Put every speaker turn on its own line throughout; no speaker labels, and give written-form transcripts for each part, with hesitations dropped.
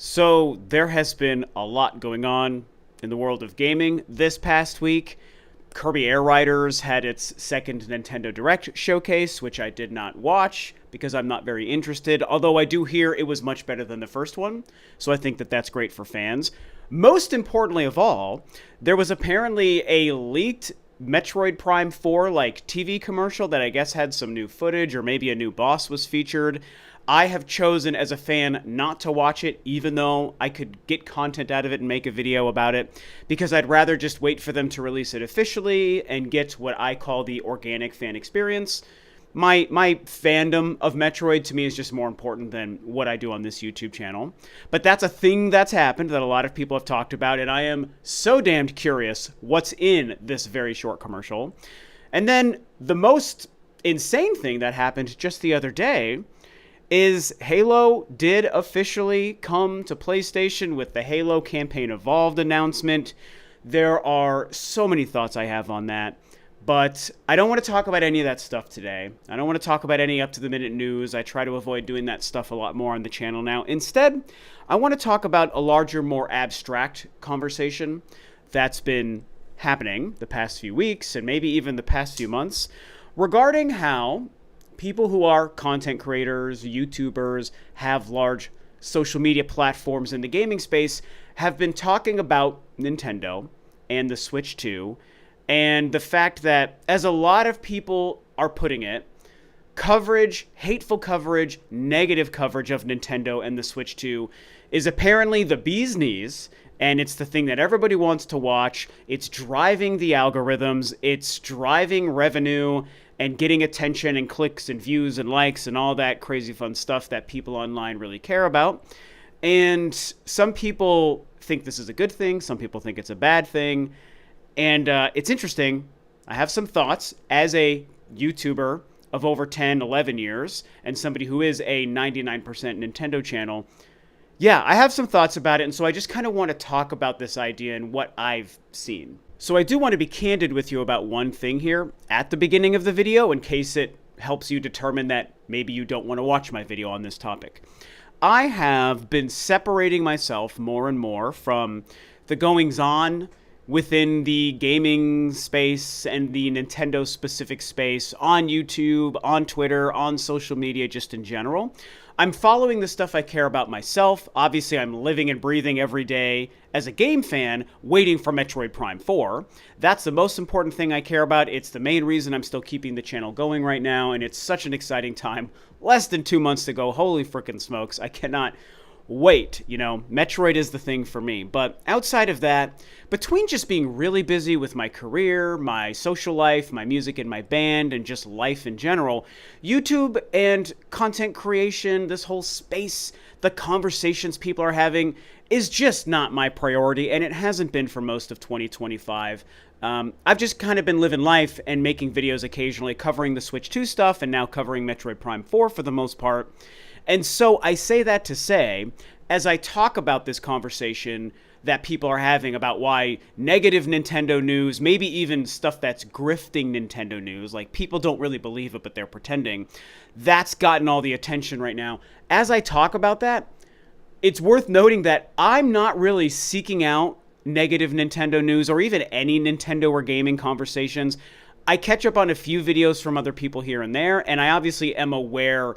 So there has been a lot going on in the world of gaming this past week. Kirby Air Riders had its second Nintendo Direct showcase, which I did not watch because I'm not very interested, although I do hear it was much better than the first one, so I think that that's great for fans. Most importantly of all, there was apparently a leaked Metroid Prime 4 like TV commercial that I guess had some new footage or maybe a new boss was featured. I have chosen as a fan not to watch it, even though I could get content out of it and make a video about it, because I'd rather just wait for them to release it officially and get what I call the organic fan experience. My fandom of Metroid to me is just more important than what I do on this YouTube channel. But that's a thing that's happened that a lot of people have talked about, and I am so damned curious what's in this very short commercial. And then the most insane thing that happened just the other day is Halo did officially come to PlayStation with the Halo Campaign Evolved announcement. There are so many thoughts I have on that, but I don't want to talk about any of that stuff today. I don't want to talk about any up-to-the-minute news. I try to avoid doing that stuff a lot more on the channel now. Instead, I want to talk about a larger, more abstract conversation that's been happening the past few weeks and maybe even the past few months regarding how people who are content creators, YouTubers, have large social media platforms in the gaming space have been talking about Nintendo and the Switch 2 and the fact that, as a lot of people are putting it, coverage, hateful coverage, negative coverage of Nintendo and the Switch 2 is apparently the bee's knees, and it's the thing that everybody wants to watch. It's driving the algorithms, it's driving revenue, and getting attention and clicks and views and likes and all that crazy fun stuff that people online really care about. And some people think this is a good thing. Some people think it's a bad thing. And it's interesting. I have some thoughts as a YouTuber of over 10, 11 years and somebody who is a 99% Nintendo channel. Yeah, I have some thoughts about it. And so I just kind of want to talk about this idea and what I've seen. So I do want to be candid with you about one thing here at the beginning of the video in case it helps you determine that maybe you don't want to watch my video on this topic. I have been separating myself more and more from the goings-on within the gaming space and the Nintendo specific space on YouTube, on Twitter, on social media, just in general. I'm following the stuff I care about myself. Obviously, I'm living and breathing every day as a game fan, waiting for Metroid Prime 4. That's the most important thing I care about. It's the main reason I'm still keeping the channel going right now, and it's such an exciting time. Less than 2 months to go. Holy frickin' smokes. I cannot wait. Metroid is the thing for me. But outside of that, between just being really busy with my career, my social life, my music and my band, and just life in general, YouTube and content creation, this whole space, the conversations people are having, is just not my priority, and it hasn't been for most of 2025. I've just kind of been living life and making videos occasionally, covering the Switch 2 stuff, and now covering Metroid Prime 4 for the most part. And so I say that to say, as I talk about this conversation that people are having about why negative Nintendo news, maybe even stuff that's grifting Nintendo news, like people don't really believe it, but they're pretending, that's gotten all the attention right now. As I talk about that, it's worth noting that I'm not really seeking out negative Nintendo news or even any Nintendo or gaming conversations. I catch up on a few videos from other people here and there, and I obviously am aware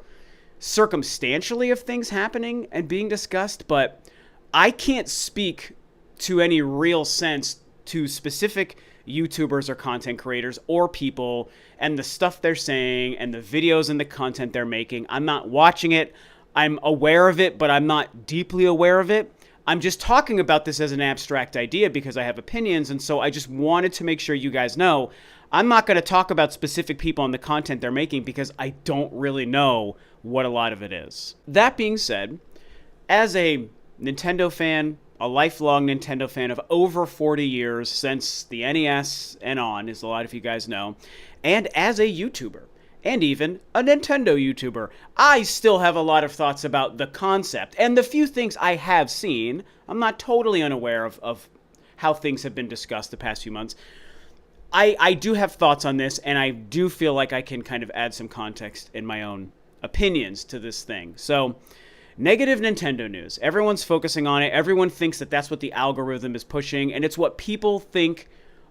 circumstantially of things happening and being discussed, but I can't speak to any real sense to specific YouTubers or content creators or people and the stuff they're saying and the videos and the content they're making. I'm not watching it. I'm aware of it, but I'm not deeply aware of it. I'm just talking about this as an abstract idea because I have opinions, and so I just wanted to make sure you guys know I'm not going to talk about specific people and the content they're making because I don't really know what a lot of it is. That being said, as a Nintendo fan, a lifelong Nintendo fan of over 40 years since the NES and on, as a lot of you guys know, and as a YouTuber, and even a Nintendo YouTuber, I still have a lot of thoughts about the concept. And the few things I have seen, I'm not totally unaware of how things have been discussed the past few months. I do have thoughts on this, and I do feel like I can kind of add some context in my own opinions to this thing. So, Negative Nintendo news. Everyone's focusing on it. Everyone thinks that that's what the algorithm is pushing, and it's what people think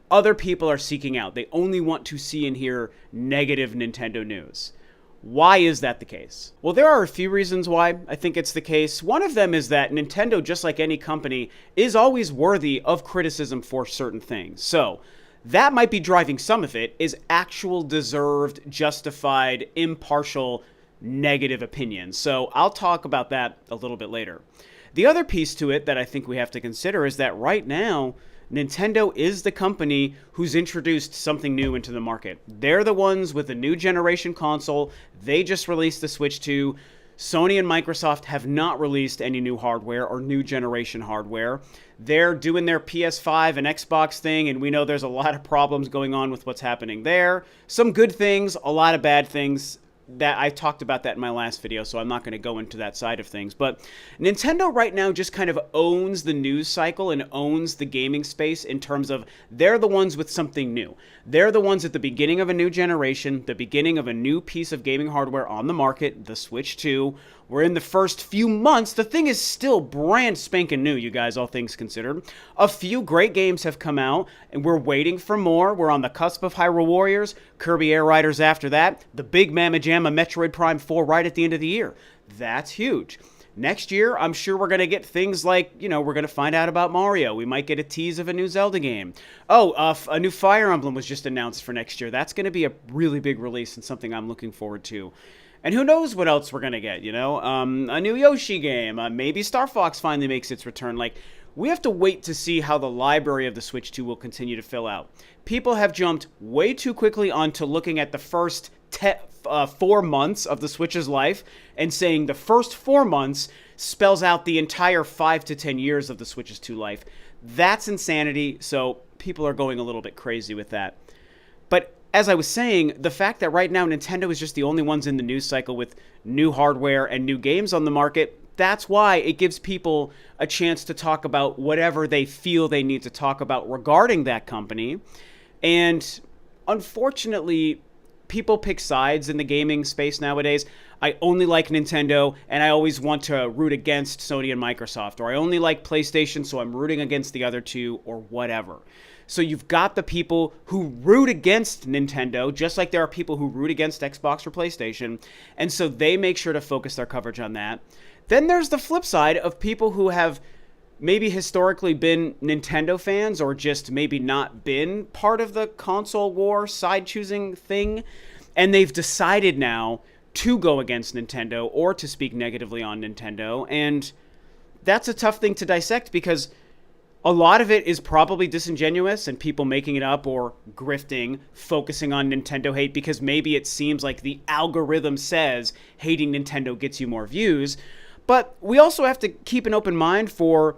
other people are seeking out. They only want to see and hear negative Nintendo news. Why is that the case? Well, there are a few reasons why I think it's the case. One of them is that Nintendo, just like any company, is always worthy of criticism for certain things. So that might be driving some of it, is actual deserved, justified, impartial, negative opinions. So I'll talk about that a little bit later. The other piece to it that I think we have to consider is that right now, Nintendo is the company who's introduced something new into the market. They're the ones with a new generation console. They just released the Switch 2. Sony and Microsoft have not released any new hardware or new generation hardware. They're doing their PS5 and Xbox thing, and we know there's a lot of problems going on with what's happening there. Some good things, a lot of bad things. That I talked about that in my last video, so I'm not going to go into that side of things. But Nintendo right now just kind of owns the news cycle and owns the gaming space in terms of they're the ones with something new. They're the ones at the beginning of a new generation, the beginning of a new piece of gaming hardware on the market, the Switch 2. We're in the first few months. The thing is still brand spanking new, you guys, all things considered. A few great games have come out, and we're waiting for more. We're on the cusp of Hyrule Warriors, Kirby Air Riders after that, the big mamma jamma Metroid Prime 4 right at the end of the year. That's huge. Next year, I'm sure we're going to get things like, we're going to find out about Mario. We might get a tease of a new Zelda game. A new Fire Emblem was just announced for next year. That's going to be a really big release and something I'm looking forward to. And who knows what else we're going to get, a new Yoshi game. Maybe Star Fox finally makes its return. We have to wait to see how the library of the Switch 2 will continue to fill out. People have jumped way too quickly onto looking at the first 4 months of the Switch's life and saying the first 4 months spells out the entire 5 to 10 years of the Switch's 2 life. That's insanity, so people are going a little bit crazy with that. But as I was saying, the fact that right now Nintendo is just the only ones in the news cycle with new hardware and new games on the market, that's why it gives people a chance to talk about whatever they feel they need to talk about regarding that company. And unfortunately, people pick sides in the gaming space nowadays. I only like Nintendo, and I always want to root against Sony and Microsoft. Or I only like PlayStation, so I'm rooting against the other two, or whatever. So you've got the people who root against Nintendo, just like there are people who root against Xbox or PlayStation, and so they make sure to focus their coverage on that. Then there's the flip side of people who have maybe historically been Nintendo fans or just maybe not been part of the console war side-choosing thing, and they've decided now to go against Nintendo or to speak negatively on Nintendo, and that's a tough thing to dissect because a lot of it is probably disingenuous and people making it up or grifting, focusing on Nintendo hate because maybe it seems like the algorithm says hating Nintendo gets you more views. But we also have to keep an open mind for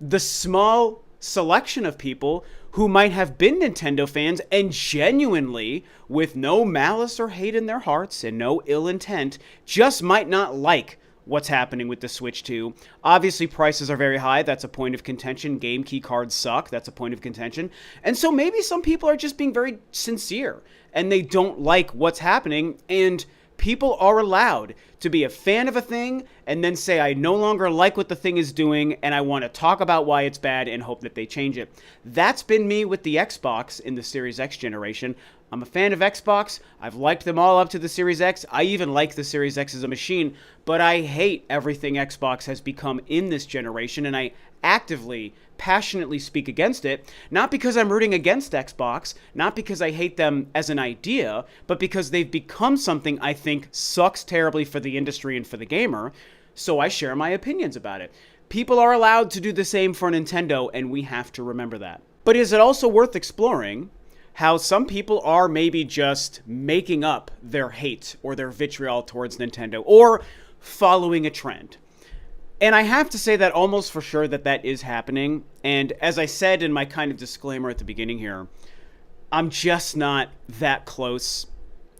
the small selection of people who might have been Nintendo fans and genuinely, with no malice or hate in their hearts and no ill intent, just might not like what's happening with the Switch 2. Obviously, prices are very high. That's a point of contention. Game key cards suck. That's a point of contention. And so maybe some people are just being very sincere and they don't like what's happening. And people are allowed to be a fan of a thing and then say, I no longer like what the thing is doing and I want to talk about why it's bad and hope that they change it. That's been me with the Xbox in the Series X generation. I'm a fan of Xbox. I've liked them all up to the Series X. I even like the Series X as a machine, but I hate everything Xbox has become in this generation, and I actively, passionately speak against it, not because I'm rooting against Xbox, not because I hate them as an idea, but because they've become something I think sucks terribly for the industry and for the gamer, so I share my opinions about it. People are allowed to do the same for Nintendo, and we have to remember that. But is it also worth exploring how some people are maybe just making up their hate or their vitriol towards Nintendo or following a trend? And I have to say that almost for sure that is happening. And as I said in my kind of disclaimer at the beginning here, I'm just not that close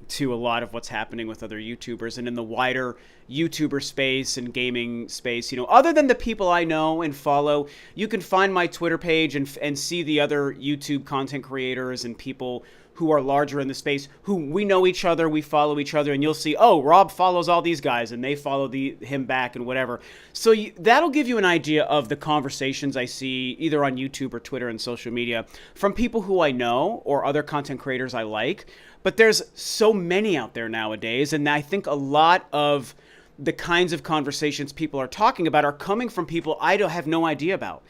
to a lot of what's happening with other YouTubers and in the wider YouTuber space and gaming space. Other than the people I know and follow, you can find my Twitter page and see the other YouTube content creators and people who are larger in the space, who we know each other, we follow each other, and you'll see, oh, Rob follows all these guys, and they follow him back and whatever. So that'll give you an idea of the conversations I see either on YouTube or Twitter and social media from people who I know or other content creators I like. But there's so many out there nowadays, and I think a lot of the kinds of conversations people are talking about are coming from people I don't have no idea about.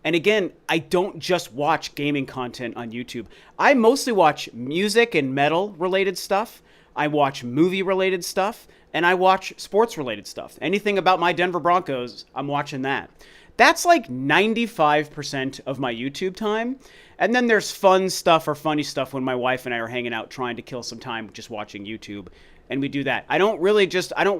And again, I don't just watch gaming content on YouTube. I mostly watch music and metal related stuff. I watch movie related stuff, and I watch sports related stuff. Anything about my Denver Broncos, I'm watching that. That's like 95% of my YouTube time. And then there's fun stuff or funny stuff when my wife and I are hanging out trying to kill some time just watching YouTube. And we do that. I don't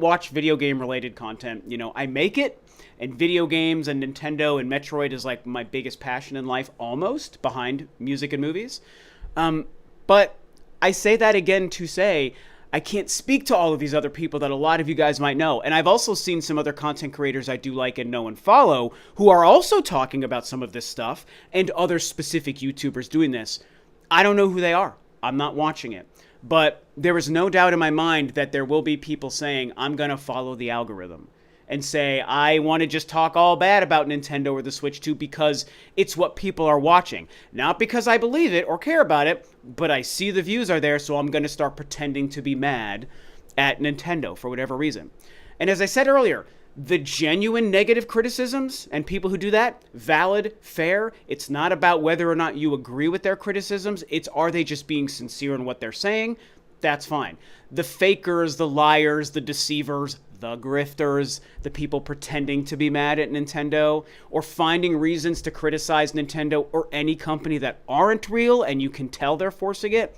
watch video game related content. You know, I make it, and video games and Nintendo and Metroid is like my biggest passion in life, almost, behind music and movies. But I say that again to say, I can't speak to all of these other people that a lot of you guys might know. And I've also seen some other content creators I do like and know and follow who are also talking about some of this stuff, and other specific YouTubers doing this. I don't know who they are. I'm not watching it. But there is no doubt in my mind that there will be people saying, I'm going to follow the algorithm, and say, I want to just talk all bad about Nintendo or the Switch 2 because it's what people are watching. Not because I believe it or care about it, but I see the views are there, so I'm going to start pretending to be mad at Nintendo for whatever reason. And as I said earlier, the genuine negative criticisms and people who do that, valid, fair. It's not about whether or not you agree with their criticisms. It's, are they just being sincere in what they're saying? That's fine. The fakers, the liars, the deceivers, the grifters, the people pretending to be mad at Nintendo or finding reasons to criticize Nintendo or any company that aren't real and you can tell they're forcing it.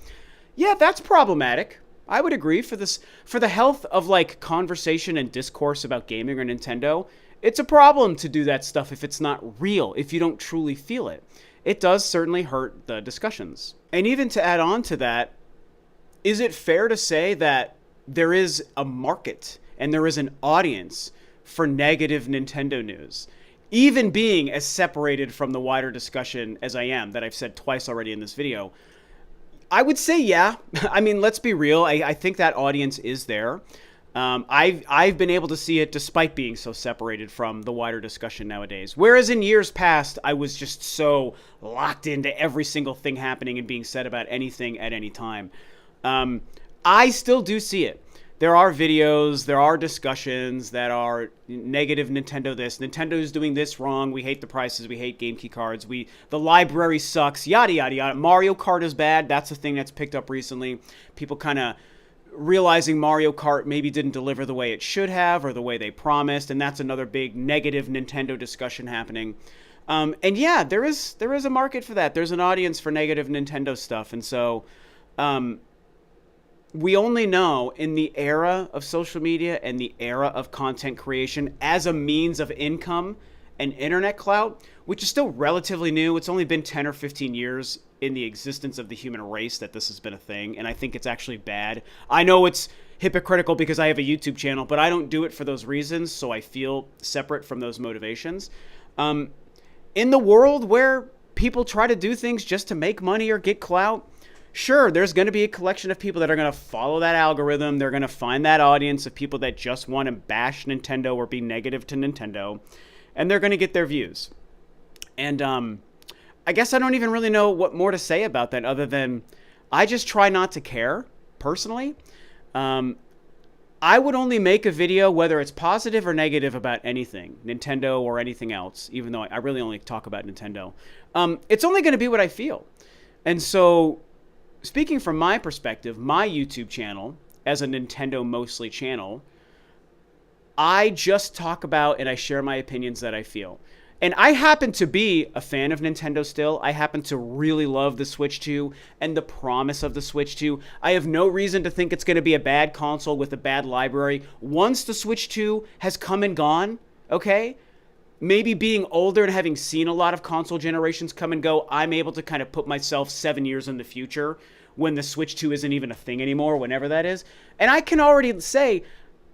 Yeah, that's problematic. I would agree. For the health of like conversation and discourse about gaming or Nintendo, it's a problem to do that stuff if it's not real, if you don't truly feel it. It does certainly hurt the discussions. And even to add on to that, is it fair to say that there is a market and there is an audience for negative Nintendo news, even being as separated from the wider discussion as I am, that I've said twice already in this video? I would say, yeah. I mean, let's be real. I think that audience is there. I've been able to see it despite being so separated from the wider discussion nowadays. Whereas in years past, I was just so locked into every single thing happening and being said about anything at any time. I still do see it. There are videos, there are discussions that are negative Nintendo this, Nintendo's doing this wrong, we hate the prices, we hate game key cards, the library sucks, yada yada yada. Mario Kart is bad, that's a thing that's picked up recently. People kind of realizing Mario Kart maybe didn't deliver the way it should have or the way they promised, and that's another big negative Nintendo discussion happening. And yeah, there is a market for that. There's an audience for negative Nintendo stuff, and so we only know in the era of social media and the era of content creation as a means of income and internet clout, which is still relatively new. It's only been 10 or 15 years in the existence of the human race that this has been a thing, and I think it's actually bad. I know it's hypocritical because I have a YouTube channel, but I don't do it for those reasons, so I feel separate from those motivations. In the world where people try to do things just to make money or get clout, sure, there's going to be a collection of people that are going to follow that algorithm. They're going to find that audience of people that just want to bash Nintendo or be negative to Nintendo, and they're going to get their views. And I guess I don't even really know what more to say about that other than I just try not to care, personally. I would only make a video, whether it's positive or negative, about anything, Nintendo or anything else, even though I really only talk about Nintendo. It's only going to be what I feel. And so, speaking from my perspective, my YouTube channel, as a Nintendo mostly channel, I just talk about and I share my opinions that I feel. And I happen to be a fan of Nintendo still. I happen to really love the Switch 2 and the promise of the Switch 2. I have no reason to think it's going to be a bad console with a bad library. Once the Switch 2 has come and gone, okay? Maybe being older and having seen a lot of console generations come and go, I'm able to kind of put myself 7 years in the future when the Switch 2 isn't even a thing anymore, whenever that is. And I can already say,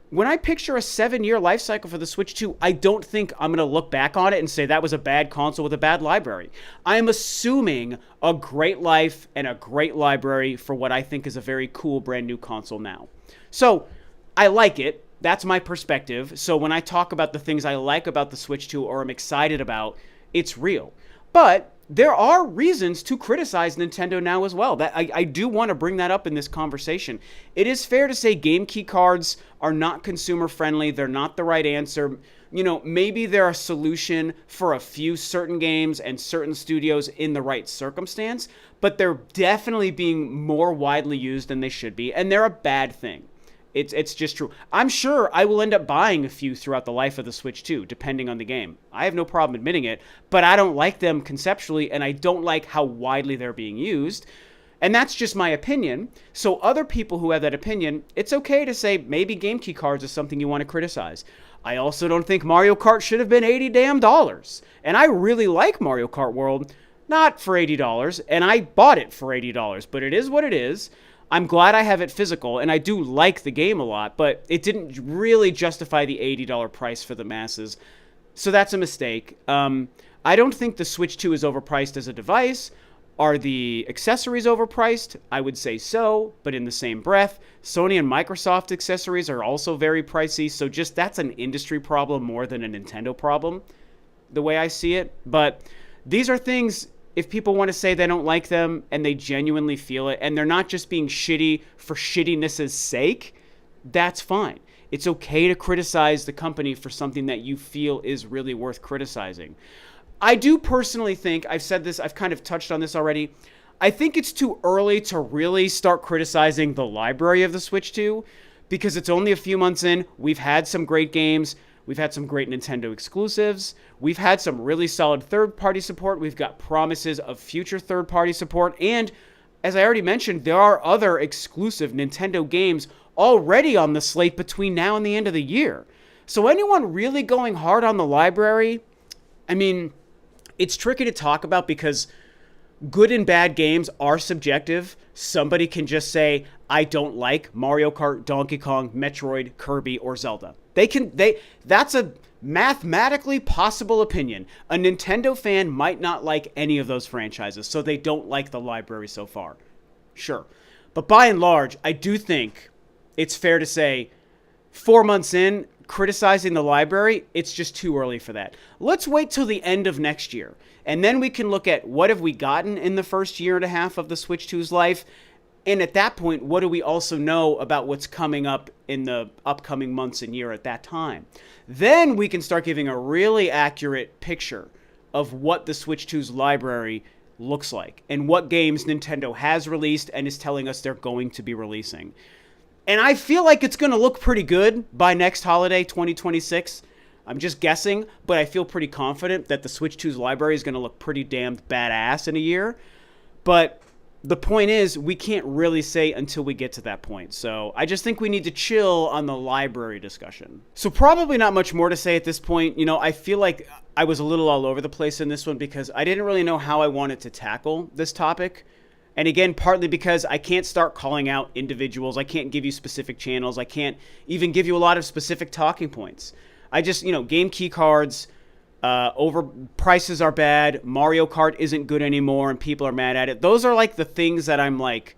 when I picture a 7-year life cycle for the Switch 2, I don't think I'm going to look back on it and say that was a bad console with a bad library. I'm assuming a great life and a great library for what I think is a very cool brand new console now. So I like it. That's my perspective. So when I talk about the things I like about the Switch 2 or I'm excited about, it's real. But there are reasons to criticize Nintendo now as well. That I do want to bring that up in this conversation. It is fair to say game key cards are not consumer friendly. They're not the right answer. You know, maybe they're a solution for a few certain games and certain studios in the right circumstance, but they're definitely being more widely used than they should be, and they're a bad thing. It's just true. I'm sure I will end up buying a few throughout the life of the Switch 2, depending on the game. I have no problem admitting it, but I don't like them conceptually, and I don't like how widely they're being used. And that's just my opinion. So other people who have that opinion, it's okay to say maybe game key cards is something you want to criticize. I also don't think Mario Kart should have been $80 damn dollars. And I really like Mario Kart World, not for $80, and I bought it for $80, but it is what it is. I'm glad I have it physical, and I do like the game a lot, but it didn't really justify the $80 price for the masses. So that's a mistake. I don't think the Switch 2 is overpriced as a device. Are the accessories overpriced? I would say so, but in the same breath, Sony and Microsoft accessories are also very pricey, so just that's an industry problem more than a Nintendo problem, the way I see it. But these are things, if people want to say they don't like them and they genuinely feel it, and they're not just being shitty for shittiness' sake, that's fine. It's okay to criticize the company for something that you feel is really worth criticizing. I do personally think, I've said this, I've kind of touched on this already, I think it's too early to really start criticizing the library of the Switch 2, because it's only a few months in. We've had some great games. We've had some great Nintendo exclusives. We've had some really solid third-party support. We've got promises of future third-party support. And as I already mentioned, there are other exclusive Nintendo games already on the slate between now and the end of the year. So anyone really going hard on the library, I mean, it's tricky to talk about because good and bad games are subjective. Somebody can just say, I don't like Mario Kart, Donkey Kong, Metroid, Kirby, or Zelda. That's a mathematically possible opinion. A Nintendo fan might not like any of those franchises, so they don't like the library so far. Sure. But by and large, I do think it's fair to say 4 months in, criticizing the library, it's just too early for that. Let's wait till the end of next year, and then we can look at what have we gotten in the first year and a half of the Switch 2's life, and at that point, what do we also know about what's coming up in the upcoming months and year at that time? Then we can start giving a really accurate picture of what the Switch 2's library looks like and what games Nintendo has released and is telling us they're going to be releasing. And I feel like it's going to look pretty good by next holiday, 2026. I'm just guessing, but I feel pretty confident that the Switch 2's library is going to look pretty damned badass in a year. But the point is, we can't really say until we get to that point. So I just think we need to chill on the library discussion. So probably not much more to say at this point. You know, I feel like I was a little all over the place in this one because I didn't really know how I wanted to tackle this topic. And again, partly because I can't start calling out individuals. I can't give you specific channels. I can't even give you a lot of specific talking points. I just, game key cards, prices are bad. Mario Kart isn't good anymore and people are mad at it. Those are like the things that I'm like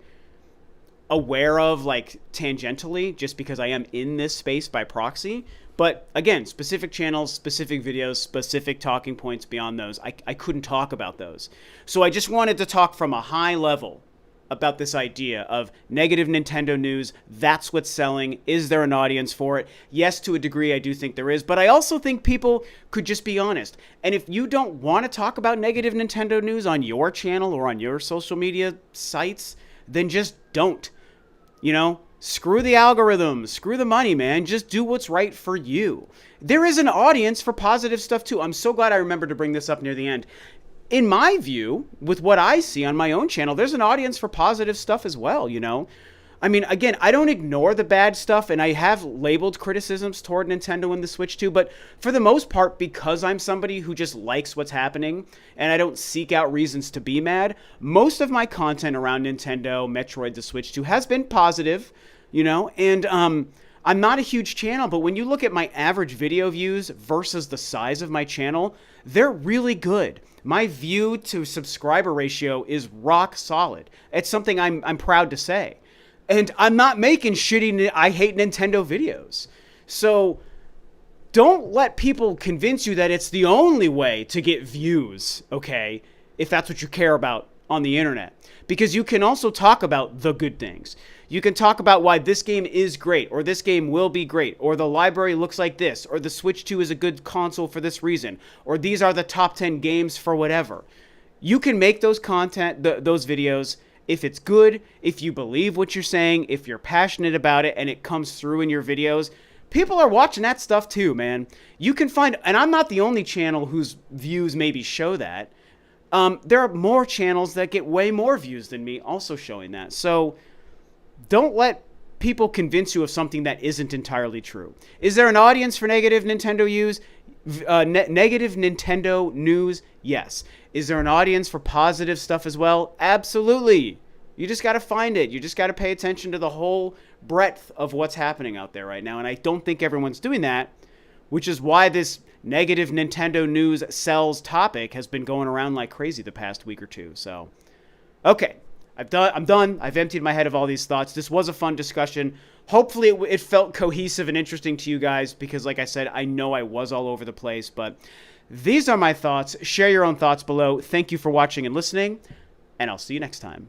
aware of, like tangentially, just because I am in this space by proxy. But again, specific channels, specific videos, specific talking points beyond those, I couldn't talk about those. So I just wanted to talk from a high level about this idea of negative Nintendo news. That's what's selling. Is there an audience for it? Yes, to a degree, I do think there is. But I also think people could just be honest. And if you don't want to talk about negative Nintendo news on your channel or on your social media sites, then just don't. Screw the algorithms, screw the money, man. Just do what's right for you. There is an audience for positive stuff too. I'm so glad I remembered to bring this up near the end. In my view, with what I see on my own channel, there's an audience for positive stuff as well, I mean, again, I don't ignore the bad stuff, and I have labeled criticisms toward Nintendo and the Switch 2, but for the most part, because I'm somebody who just likes what's happening, and I don't seek out reasons to be mad, most of my content around Nintendo, Metroid, the Switch 2 has been positive, and I'm not a huge channel, but when you look at my average video views versus the size of my channel, they're really good. My view to subscriber ratio is rock solid. It's something I'm proud to say. And I'm not making shitty I hate Nintendo videos. So don't let people convince you that it's the only way to get views, okay? If that's what you care about on the internet. Because you can also talk about the good things. You can talk about why this game is great, or this game will be great, or the library looks like this, or the Switch 2 is a good console for this reason, or these are the top 10 games for whatever. You can make those those videos if it's good, if you believe what you're saying, if you're passionate about it and it comes through in your videos. People are watching that stuff too, man. You can find, and I'm not the only channel whose views maybe show that. There are more channels that get way more views than me also showing that. So don't let people convince you of something that isn't entirely true. Is there an audience for negative Nintendo negative Nintendo news? Yes. Is there an audience for positive stuff as well? Absolutely. You just got to find it. You just got to pay attention to the whole breadth of what's happening out there right now. And I don't think everyone's doing that, which is why this negative Nintendo news sells topic has been going around like crazy the past week or two. So, okay. I'm done. I've emptied my head of all these thoughts. This was a fun discussion. Hopefully it felt cohesive and interesting to you guys because, like I said, I know I was all over the place. But these are my thoughts. Share your own thoughts below. Thank you for watching and listening, and I'll see you next time.